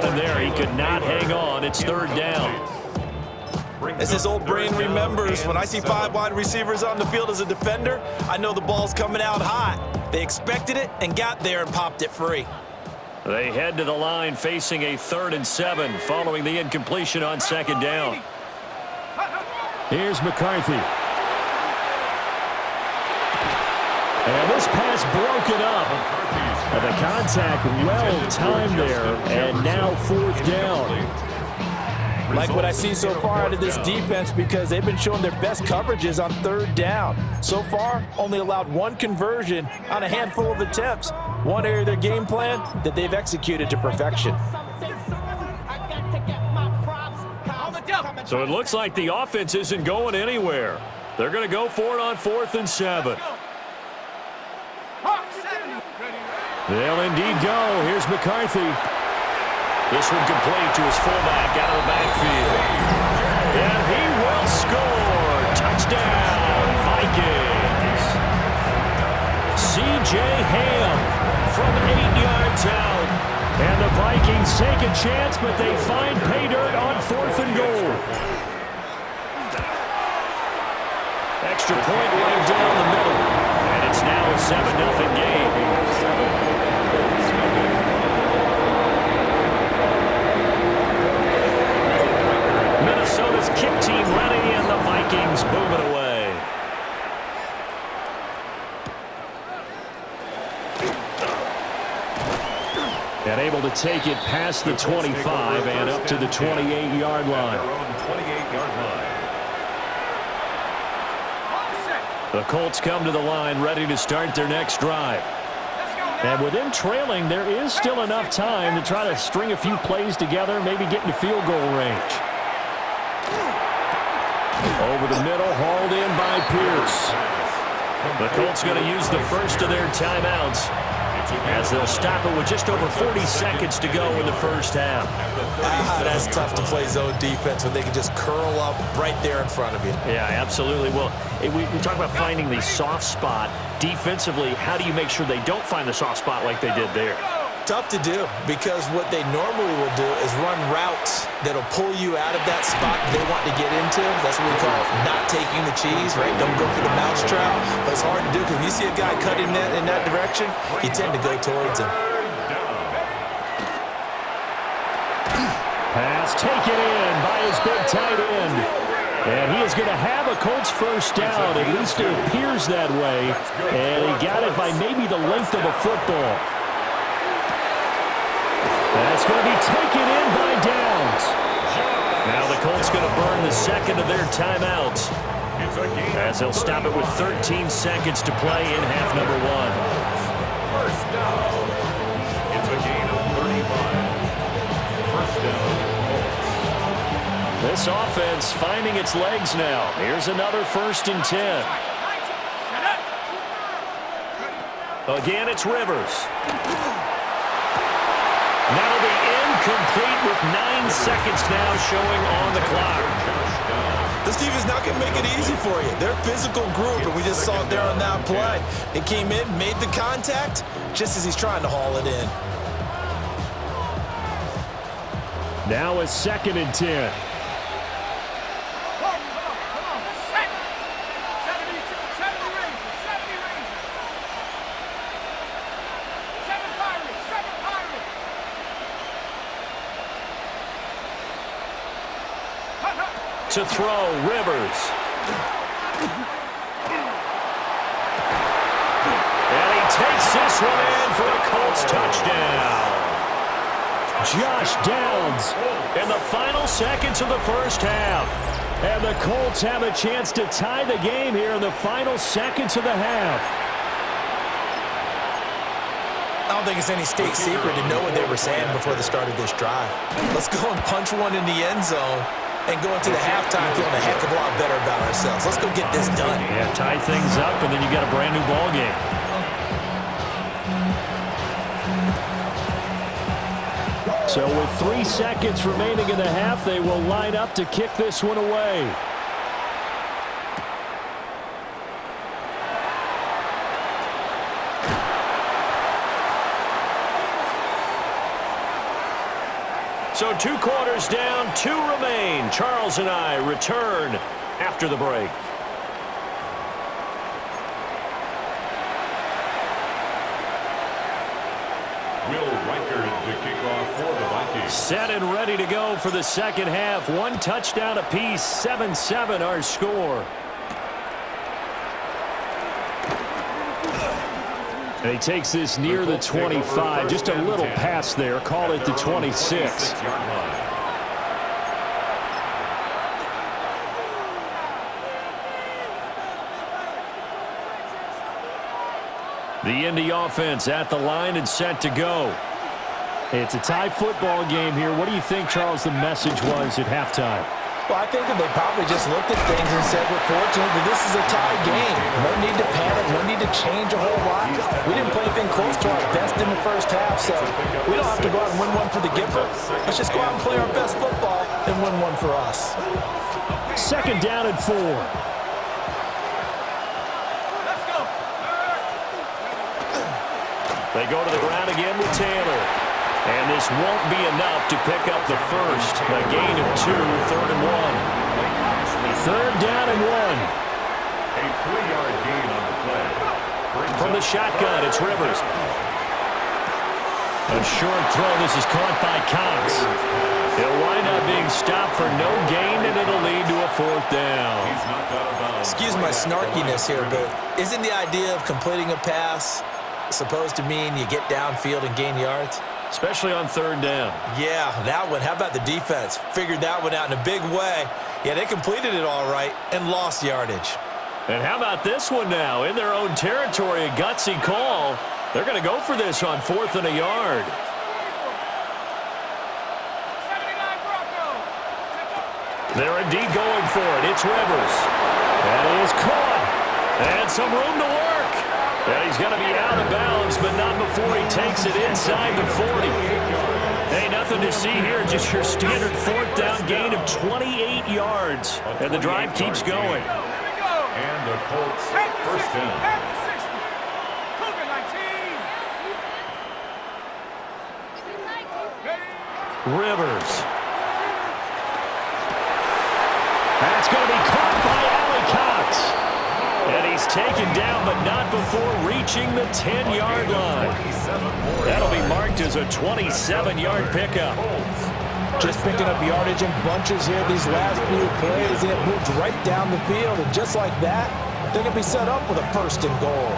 nothing there. He could not hang on. It's third down. As his old brain remembers, when I see 5 wide receivers on the field as a defender, I know the ball's coming out hot. They expected it and got there and popped it free. They head to the line facing a 3rd and 7 following the incompletion on 2nd down. Here's McCarthy. And this pass broken up. And the contact well timed there, and now 4th down. Like what I see so far out of this defense, because they've been showing their best coverages on 3rd down. So far, only allowed 1 conversion on a handful of attempts. One area of their game plan that they've executed to perfection. So it looks like the offense isn't going anywhere. They're going to go for it on 4th and 7. They'll indeed go. Here's McCarthy. This one complete to his fullback out of the backfield. And he will score. Touchdown, Vikings. C.J. Ham from 8 yards out. And the Vikings take a chance, but they find pay dirt on 4th and goal. Extra point right down the middle. And it's now a 7-0 game. Minnesota's kick team ready, and the Vikings boom it away. And able to take it past the 25 and up to the 28-yard line. The Colts come to the line ready to start their next drive. And with them trailing, there is still enough time to try to string a few plays together, maybe get into field goal range. Over the middle, hauled in by Pierce. The Colts going to use the first of their timeouts as they'll stop it with just over 40 seconds to go in the first half. That's tough to play zone defense when they can just curl up right there in front of you. Yeah, absolutely. Well, we talk about finding the soft spot. Defensively, how do you make sure they don't find the soft spot like they did there? Tough to do, because what they normally will do is run routes that'll pull you out of that spot they want to get into. That's what we call not taking the cheese, right? Don't go for the mousetrap. But it's hard to do because if you see a guy cutting in that direction, you tend to go towards him. Pass taken in by his big tight end. And he is going to have a Colts first down. At least it appears that way. And he got it by maybe the length of a football. That's going to be taken in by Downs. Now the Colts going to burn the second of their timeouts as they'll stop it with 13 seconds to play in half number 1. First down. It's a gain of 35. First down. This offense finding its legs now. Here's another 1st and 10. Again, it's Rivers. That'll be incomplete with 9 seconds now showing on the clock. This team is not going to make it easy for you. They're a physical group, and we just saw it there on that play. They came in, made the contact, just as he's trying to haul it in. Now a 2nd and 10. To throw, Rivers. And he takes this one in for a Colts touchdown. Josh Downs In the final seconds of the first half. And the Colts have a chance to tie the game here in the final seconds of the half. I don't think it's any state secret to know what they were saying before the start of this drive. Let's go and punch one in the end zone and go into the halftime feeling a heck of a lot better about ourselves. Let's go get this done. Yeah, tie things up, and then you got a brand new ball game. So with 3 seconds remaining in the half, they will line up to kick this one away. So 2 quarters down, 2 remain. Charles and I return after the break. To kick off for the Vikings. Set and ready to go for the second half. 1 touchdown apiece, 7-7 our score. And he takes this near the 25. Just a little pass there. Call it the 26. The Indy offense at the line and set to go. It's a tie football game here. What do you think, Charles, the message was at halftime? Well, I think that they probably just looked at things and said, we're fortunate that this is a tie game. No need to panic, no need to change a whole lot. We didn't play anything close to our best in the first half, so we don't have to go out and win one for the Gipper. Let's just go out and play our best football and win one for us. 2nd down and 4. They go to the ground again with Taylor. And this won't be enough to pick up the first. A gain of 2, 3rd and 1. 3rd down and 1. A 3-yard gain on the play. From the shotgun, it's Rivers. A short throw. This is caught by Cox. He'll wind up being stopped for no gain, and it'll lead to a 4th down. Excuse my snarkiness here, but isn't the idea of completing a pass supposed to mean you get downfield and gain yards? Especially on 3rd down. Yeah, that one. How about the defense? Figured that one out in a big way. Yeah, they completed it all right and lost yardage. And how about this one now? In their own territory, a gutsy call. They're going to go for this on 4th and a yard. They're indeed going for it. It's Rivers. That is caught. And some room to work. And he's going to be out of bounds, but not before he takes it inside the 40. Hey, nothing to see here. Just your standard 4th down gain of 28 yards. And the drive keeps going. And the Colts first down. Rivers. That's going to be caught by Allie Cox. And he's taken down, but not before reaching the 10-yard line. That'll be marked as a 27-yard pickup. Just picking up yardage in bunches here these last few plays, and it moves right down the field. And just like that, they're going to be set up with a 1st and goal.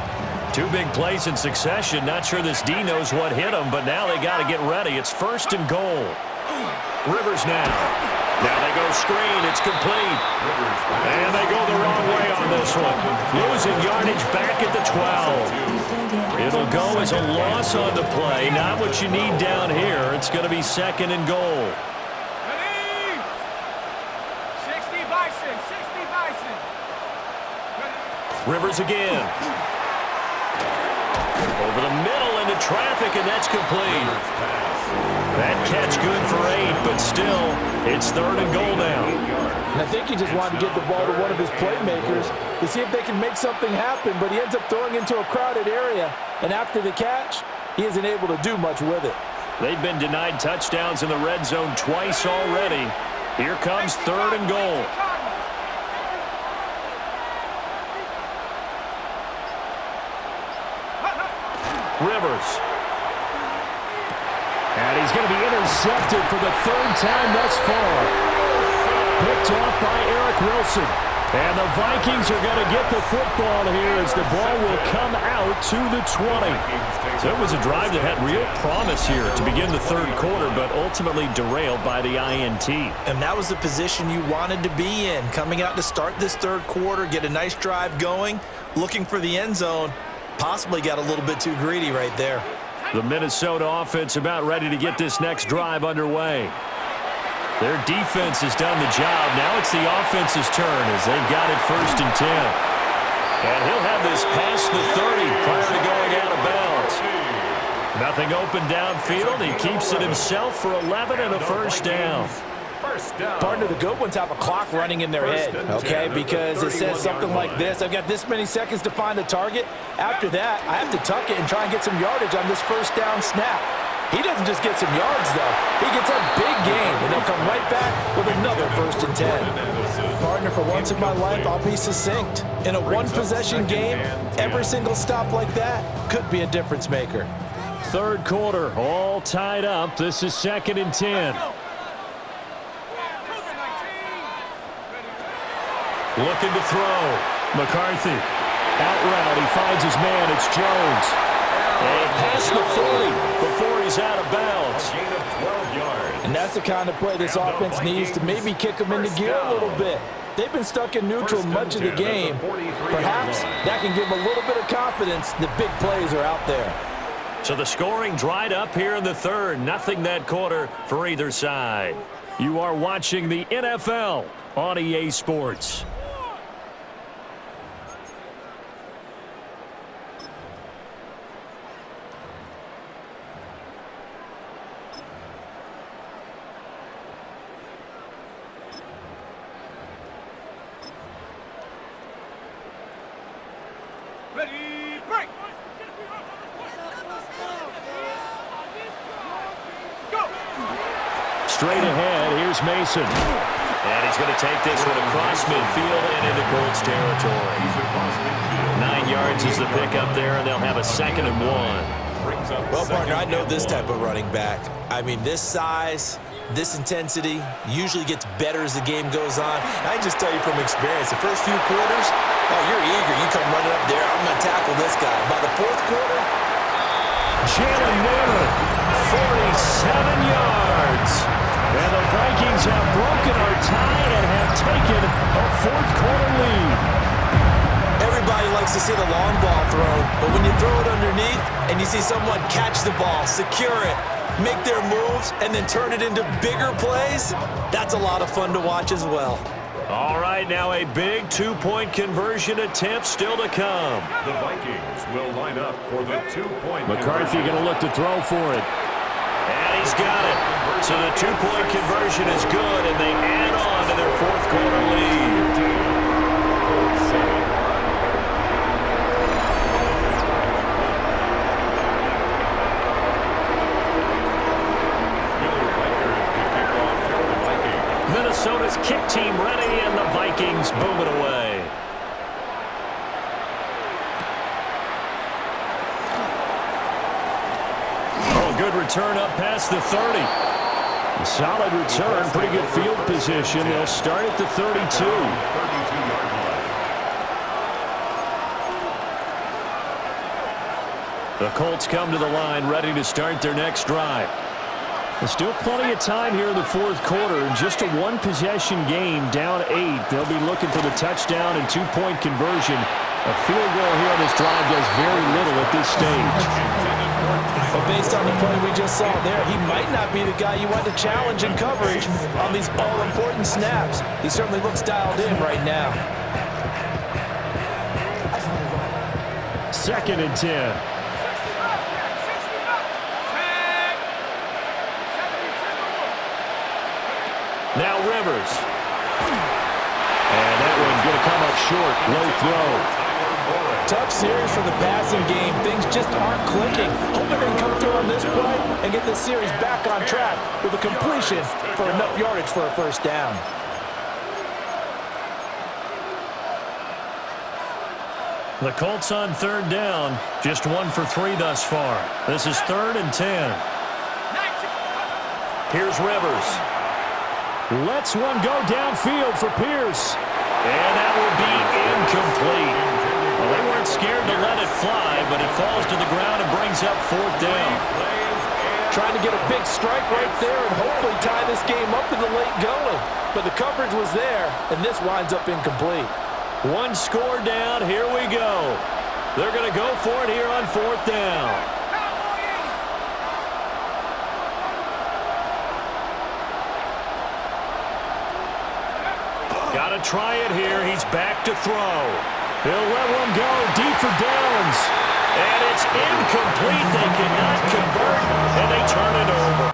2 big plays in succession. Not sure this D knows what hit him, but now they got to get ready. It's 1st and goal. Rivers now. Now they go screen. It's complete. And they go the wrong way on this one. Losing yardage back at the 12. It'll go as a loss on the play. Not what you need down here. It's going to be 2nd and goal. 60 Bison, 60 Bison. Rivers again. Over the middle into traffic, and that's complete. That catch good for 8, but still, it's 3rd and goal now. And I think he just wanted to get the ball to one of his playmakers to see if they can make something happen, but he ends up throwing into a crowded area, and after the catch, he isn't able to do much with it. They've been denied touchdowns in the red zone twice already. Here comes 3rd and goal. Rivers. And he's going to be intercepted for the 3rd time thus far. Picked off by Eric Wilson. And the Vikings are going to get the football here as the ball will come out to the 20. So it was a drive that had real promise here to begin the 3rd quarter, but ultimately derailed by the INT. And that was the position you wanted to be in, coming out to start this 3rd quarter, get a nice drive going, looking for the end zone. Possibly got a little bit too greedy right there. The Minnesota offense about ready to get this next drive underway. Their defense has done the job. Now it's the offense's turn as they've got it 1st and 10. And he'll have this past the 30 prior to going out of bounds. Nothing open downfield. He keeps it himself for 11 and a 1st down. Partner, the good ones have a clock running in their head, okay? Because it says something like this. I've got this many seconds to find a target. After that, I have to tuck it and try and get some yardage on this 1st down snap. He doesn't just get some yards, though. He gets a big gain 1st and 10. Partner, for once in my life, I'll be succinct. In a one-possession game, every single stop like that could be a difference maker. Third quarter, all tied up. This is 2nd and 10. Looking to throw. McCarthy. Out route, he finds his man. It's Jones. And past the 40 before he's out of bounds. Gain of 12 yards. And that's the kind of play this offense needs to maybe kick them into gear a little bit. They've been stuck in neutral much of the game. Perhaps that can give them a little bit of confidence that big plays are out there. So the scoring dried up here in the third. Nothing that quarter for either side. You are watching the NFL on EA Sports. Ready, break! Go! Straight ahead, here's Mason. And he's going to take this one across midfield and into Colts territory. 9 yards is the pickup there, and they'll have a 2nd and 1. Well, partner, I know this type of running back. I mean, this size, this intensity usually gets better as the game goes on. I can just tell you from experience, the first few quarters, oh, you're eager. You come running up there, I'm going to tackle this guy. By the fourth quarter, Jalen Naylor, 47 yards. And the Vikings have broken our tie and have taken a fourth-quarter lead. everybody likes to see the long ball thrown, but when you throw it underneath and you see someone catch the ball, secure it, make their moves, and then turn it into bigger plays, that's a lot of fun to watch as well. All right, now a big two-point conversion attempt still to come. The Vikings will line up for the two-point McCarthy going to look to throw for it. And he's got it. So the two-point conversion is good, and they add on to their fourth-quarter lead. Minnesota's kick team ready, and the Vikings boom it away. Oh, good return up past the 30. A solid return, pretty good field position. They'll start at the 32. The Colts come to the line, ready to start their next drive. There's still plenty of time here in the fourth quarter. Just a one-possession game, down 8. They'll be looking for the touchdown and two-point conversion. A field goal here on this drive does very little at this stage. But based on the play we just saw there, he might not be the guy you want to challenge in coverage on these all-important snaps. He certainly looks dialed in right now. 2nd and 10. Now Rivers. And that one's going to come up short. Low throw. Tough series for the passing game. Things just aren't clicking. Hoping they can come through on this play and get this series back on track with a completion for enough yardage for a first down. The Colts on third down. Just 1 for 3 thus far. This is 3rd and 10. Here's Rivers. Lets one go downfield for Pierce. And that will be incomplete. Well, they weren't scared to let it fly, but it falls to the ground and brings up 4th down. Trying to get a big strike right there and hopefully tie this game up in the late going. But the coverage was there, and this winds up incomplete. 1 score down. Here we go. They're going to go for it here on 4th down. Got to try it here. He's back to throw. He'll let one go deep for downs. And it's incomplete. They cannot convert, and they turn it over.